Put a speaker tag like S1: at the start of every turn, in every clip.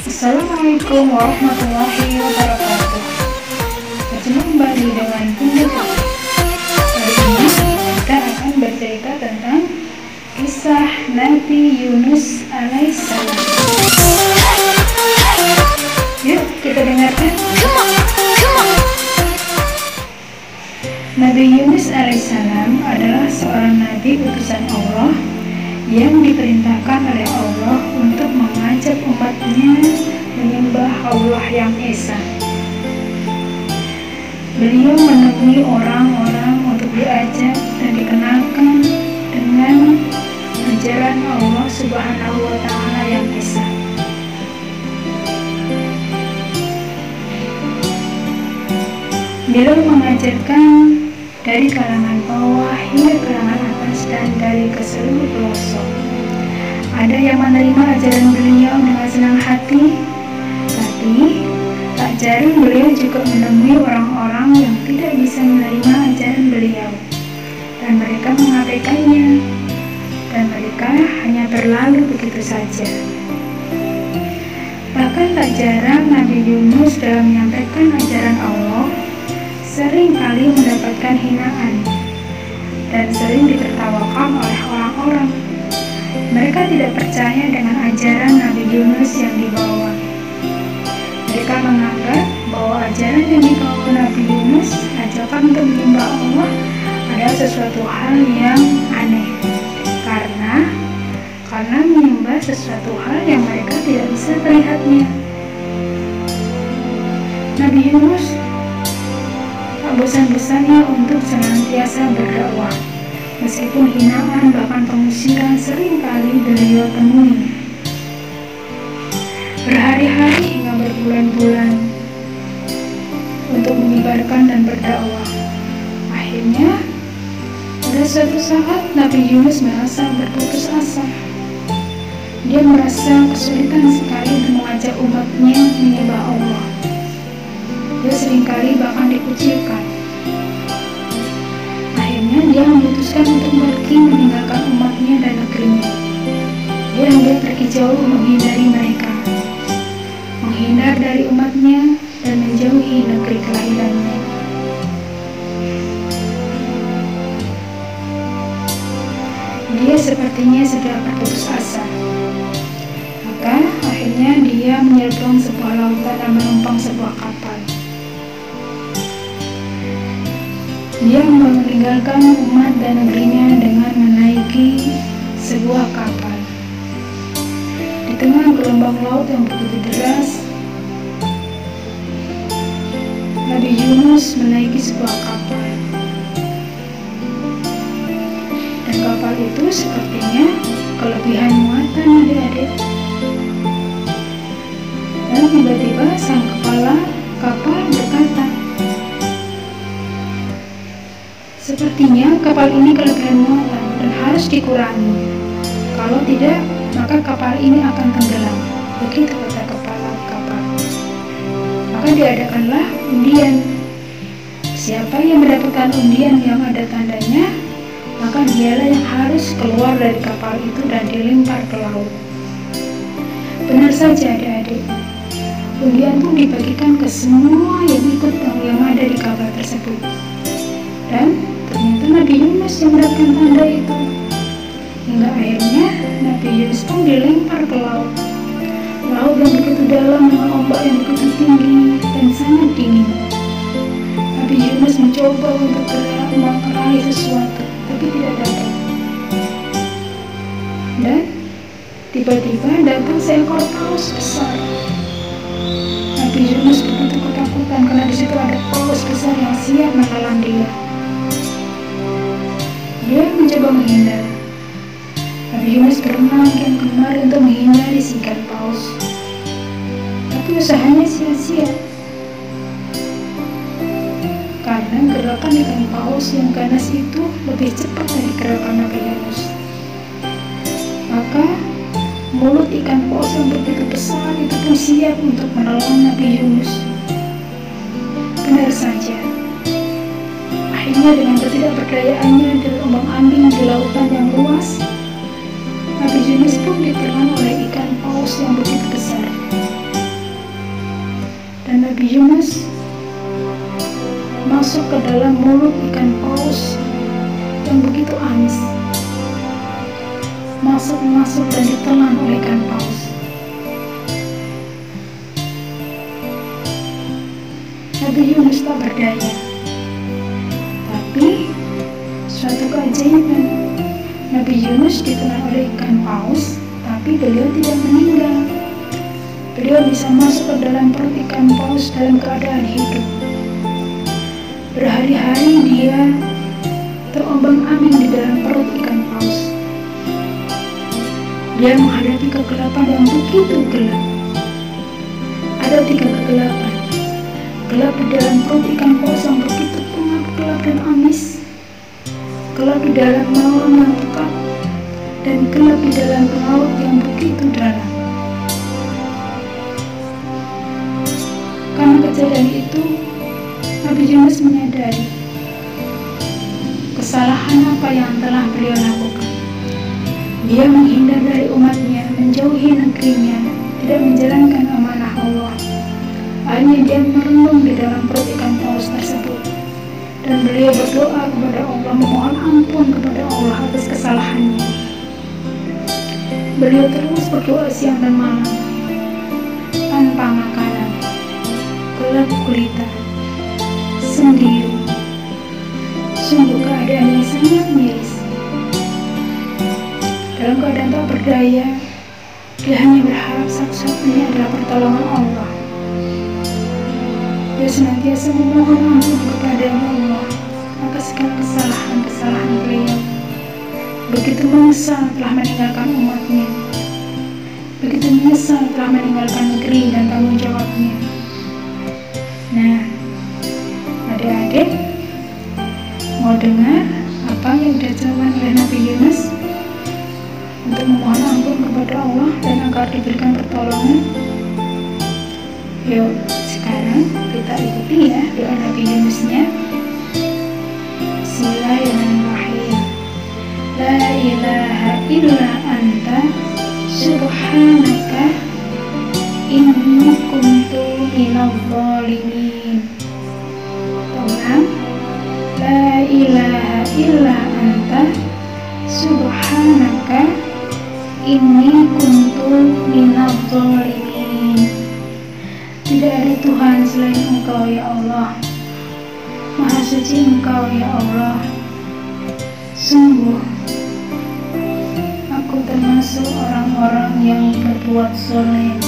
S1: Assalamualaikum warahmatullahi wabarakatuh. Berjumpa kembali dengan Bunda Putri. Kali ini kita akan bercerita tentang kisah Nabi Yunus alaihissalam. Yuk kita dengarkan. Nabi Yunus alaihissalam adalah seorang nabi utusan Allah yang diperintahkan oleh Allah untuk mengajak umatnya menyembah Allah yang Esa. Beliau menemui orang-orang untuk diajak dan dikenalkan dengan ajaran Allah Subhanahu wa Ta'ala yang Esa. Beliau mengajarkan dari kalangan bawah hingga kalangan atas dan dari ke seluruh pelosok. Ada yang menerima ajaran beliau dengan senang hati, tapi tak jarang beliau juga menemui orang-orang yang tidak bisa menerima ajaran beliau, dan mereka mengabaikannya, dan mereka hanya berlalu begitu saja. Bahkan tak jarang Nabi Yunus dalam menyampaikan ajaran Allah sering kali mendapatkan hinaan dan sering ditertawakan oleh orang-orang. Mereka tidak percaya dengan ajaran Nabi Yunus yang dibawa. Mereka menganggap bahwa ajaran yang dibawa Nabi Yunus, ajakan untuk menyembah Allah, adalah sesuatu hal yang aneh, karena menyembah sesuatu hal yang mereka tidak bisa melihatnya. Nabi Yunus tak bosan-bosannya untuk senantiasa berdakwah, meskipun hinaan bahkan pengusiran sering kali beliau temui. Berhari-hari hingga berbulan-bulan untuk menyebarkan dan berdakwah. Akhirnya, pada suatu saat Nabi Yunus merasa berputus asa. Dia merasa kesulitan sekali untuk mengajak umatnya menyembah Allah. Dia seringkali bahkan dikucilkan. Akhirnya dia memutuskan untuk pergi meninggalkan umatnya dan negerinya. Dia hendak pergi jauh menghindari mereka, menghindar dari umatnya dan menjauhi negeri kelahirannya. Dia sepertinya sudah berputus asa. Maka akhirnya dia menyeberang sebuah lautan dan menumpang sebuah kapal. Dia meninggalkan umat dan negerinya dengan menaiki sebuah kapal. Di tengah gelombang laut yang begitu deras, Nabi Yunus menaiki sebuah kapal. Dan kapal itu sepertinya kelebihan muatan adik-adik. Dan tiba-tiba sang kepala kapal berkata, "Sepertinya kapal ini kelebihan muatan dan harus dikurangi. Kalau tidak, maka kapal ini akan tenggelam." Begitu kata kepala kapal. Maka diadakanlah undian. Siapa yang mendapatkan undian yang ada tandanya, maka dialah yang harus keluar dari kapal itu dan dilempar ke laut. Benar saja adik-adik. Undian pun dibagikan ke semua yang ikut yang ada di kapal tersebut. Dan ternyata Nabi Yunus yang mendapatkan tanda itu. Hingga akhirnya Nabi Yunus pun dilempar ke laut. Laut yang begitu dalam dengan ombak yang begitu tinggi dan sangat dingin. Nabi Yunus mencoba untuk meraih sesuatu, tapi tidak dapat. Dan tiba-tiba datang seekor paus besar. Nabi Yunus begitu ketakutan karena di situ ada paus besar yang siap menelan dia. Dia mencoba menghindar. Nabi Yunus berenang kian kemari untuk menghindari si ikan paus. Tapi usahanya sia-sia. Karena gerakan ikan paus yang ganas itu lebih cepat dari gerakan Nabi Yunus. Maka mulut ikan paus yang begitu besar itu pun siap untuk menelan Nabi Yunus. Benar saja. Akhirnya dengan ketidakberdayaannya terombang-ambing di lautan yang luas, Nabi Yunus pun ditelan oleh ikan paus yang begitu besar. dan Nabi Yunus masuk ke dalam mulut ikan paus yang begitu amis. Masuk dan ditelan oleh ikan paus. Nabi Yunus tak berdaya, tapi suatu keajaiban, Nabi Yunus ditelan oleh ikan paus, tapi beliau tidak meninggal. Beliau bisa masuk ke dalam perut ikan paus dalam keadaan hidup. Berhari-hari dia terombang-ambing di dalam perut ikan paus. Dia menghadapi kegelapan yang begitu gelap. Ada 3 kegelapan. Gelap di dalam perut ikan paus yang begitu pengap, gelap dan amis. Gelap di dalam malam yang pekat, dan gelap di dalam laut yang begitu dalam. Karena kejadian itu, Nabi Yunus menyadari kesalahan apa yang telah beliau lakukan. Dia menghindar dari umatnya, menjauhi negerinya, tidak menjalankan amanah Allah. Hanya dia merenung di dalam perut ikan paus tersebut, dan beliau berdoa kepada Allah, memohon ampun kepada Allah atas kesalahannya. Beliau terus berdoa siang dan malam tanpa makanan, gelap gulita, sendiri. Sungguh keadaan yang sangat miris. Dalam keadaan tak berdaya, dia hanya berharap satu-satunya adalah pertolongan Allah. Dia senantiasa memohon ampun kepada Allah atas segala kesalahan-kesalahan beliau. Begitu menyesal telah meninggalkan umatnya, begitu menyesal telah meninggalkan negeri dan tanggung jawabnya. Nah, adik-adik, mau dengar apa yang diajarkan oleh Nabi Yunus untuk memohon ampun kepada Allah dan agar diberikan pertolongan? Yuk, sekarang kita ikuti ya doa Nabi Yunusnya. Bismillahirrahmanirrahim. La ilaha illa anta subhanaka inni kuntu minadh dhalimin. Ulang. La ilaha illa anta subhanaka inni kuntu minadh dhalimin. Tidak ada Tuhan selain Engkau ya Allah. Maha suci Engkau ya Allah. Sungguh aku termasuk orang-orang yang berbuat zalim.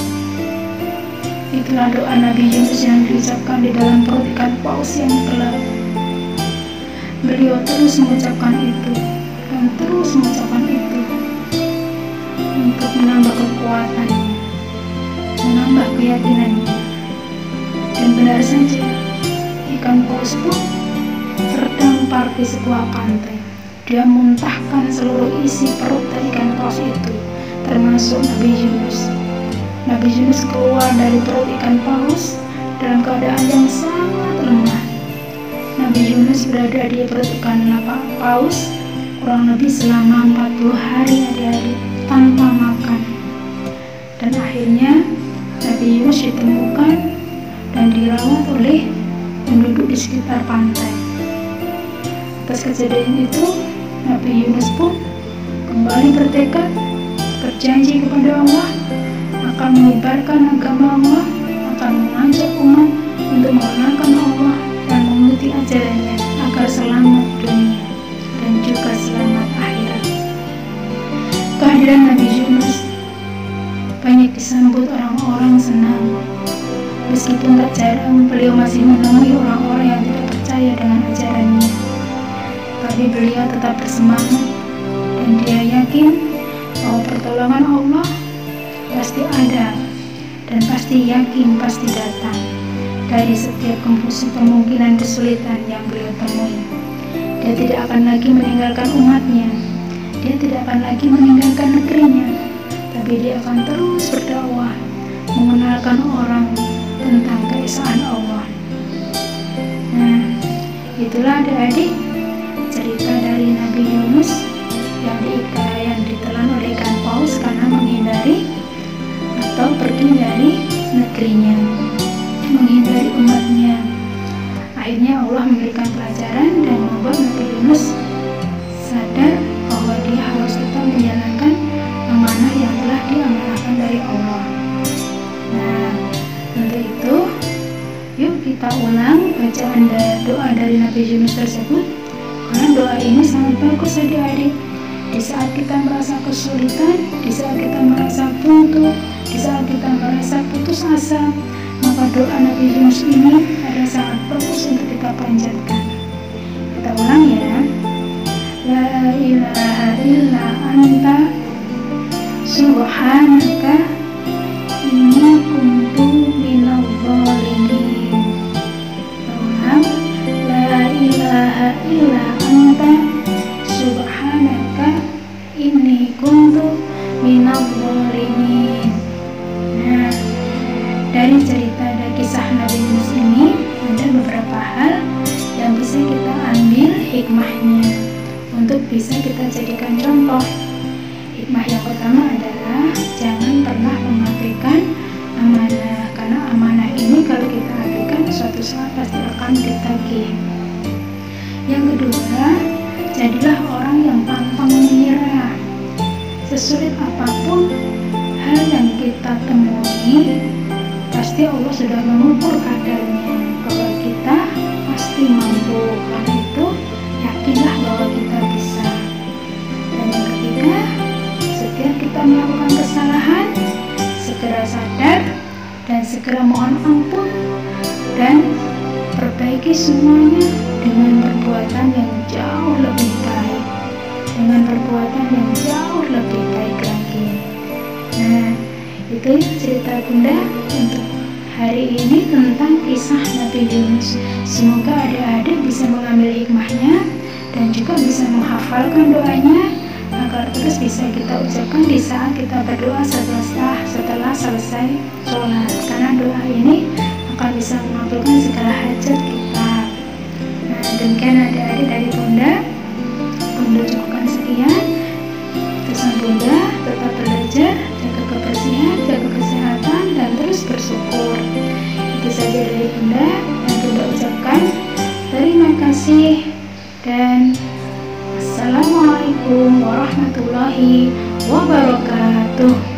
S1: Itulah doa Nabi Yunus yang diucapkan di dalam perut ikan paus yang gelap. Beliau terus mengucapkan itu dan terus mengucapkan itu untuk menambah kekuatannya, menambah keyakinannya. Dan benar saja, ikan paus pun terdampar di sebuah pantai. Dia muntahkan seluruh isi perut dari ikan paus itu, termasuk Nabi Yunus. Nabi Yunus keluar dari perut ikan paus dalam keadaan yang sangat lemah. Nabi Yunus berada di perut ikan paus kurang lebih selama 40 hari adik-adik tanpa makan. Dan akhirnya Nabi Yunus ditemukan dan dirawat oleh penduduk di sekitar pantai. Atas kejadian itu, Nabi Yunus pun kembali bertekad, berjanji kepada Allah akan menyebarkan agama Allah, akan mengajak umat untuk mengenalkan Allah dan mengikuti ajarannya agar selamat dunia dan juga selamat akhirat. Kehadiran Nabi Yunus banyak disambut orang-orang senang. Meskipun tak jarang beliau masih menemui orang-orang yang tidak percaya dengan ajarannya, tapi beliau tetap bersemangat dan dia yakin bahwa pertolongan Allah pasti ada dan pasti yakin pasti datang dari setiap kemungkinan kesulitan yang beliau temui. Dia tidak akan lagi meninggalkan umatnya, dia tidak akan lagi meninggalkan negerinya, tapi dia akan terus berdakwah, mengenalkan orang tentang keesaan Allah. Nah, itulah adik-adik cerita dari Nabi Yunus yang ditelan oleh ikan paus karena menghindari atau pergi dari negerinya, menghindari kesulitannya. Akhirnya Allah memberikan pelajaran dan membuat Nabi Yunus sadar bahwa dia harus tetap menjalankan amanah yang telah diamanahkan dari Allah. Nah, untuk itu yuk kita ulang bacaan doa dari Nabi Yunus tersebut, karena doa ini sangat bagus adik-adik. Di saat kita merasa kesulitan, di saat kita merasa buntu, di saat kita merasa putus asa, maka doa Nabi Yunus ini adalah sangat bagus untuk kita panjatkan. Kita ulang ya. La ilaha illa anta subhanaka inni kuntu minadh dhalimin. Ulang. La ilaha illa anta subhanaka inni kuntu minadh dhalimin. Nah, dari cerita dan kisah Nabi Yunus ini ada beberapa hal yang bisa kita ambil hikmahnya untuk bisa kita jadikan contoh. Hikmah yang pertama adalah jangan pernah mengabaikan amanah, karena amanah ini kalau kita abaikan suatu saat pasti akan ditagih. Yang kedua, jadilah orang yang pantang menyerah. Sesulit apapun hal yang kita temui, pasti Allah sudah mengukur kadarnya bahwa kita pasti mampu. Karena itu yakinlah bahwa kita bisa. Dan yang ketiga, setiap kita melakukan kesalahan, segera sadar dan segera mohon ampun dan perbaiki semuanya dengan perbuatan yang jauh lebih baik, dengan perbuatan yang jauh lebih baik lagi. Nah, itu cerita Bunda untuk hari ini tentang kisah Nabi Yunus. Semoga adik-adik bisa mengambil hikmahnya dan juga bisa menghafalkan doanya agar terus bisa kita ucapkan di saat kita berdoa setelah selesai sholat, karena doa ini akan bisa mengabulkan segala hajat kita. Nah, demikian adik-adik dari Bunda cukupkan sekian. Pesan Bunda, tetap belajar, jaga kebersihan, jaga kesehatan, dan terus bersyukur. Itu saja dari Bunda yang Bunda ucapkan. Terima kasih dan Assalamualaikum warahmatullahi wabarakatuh.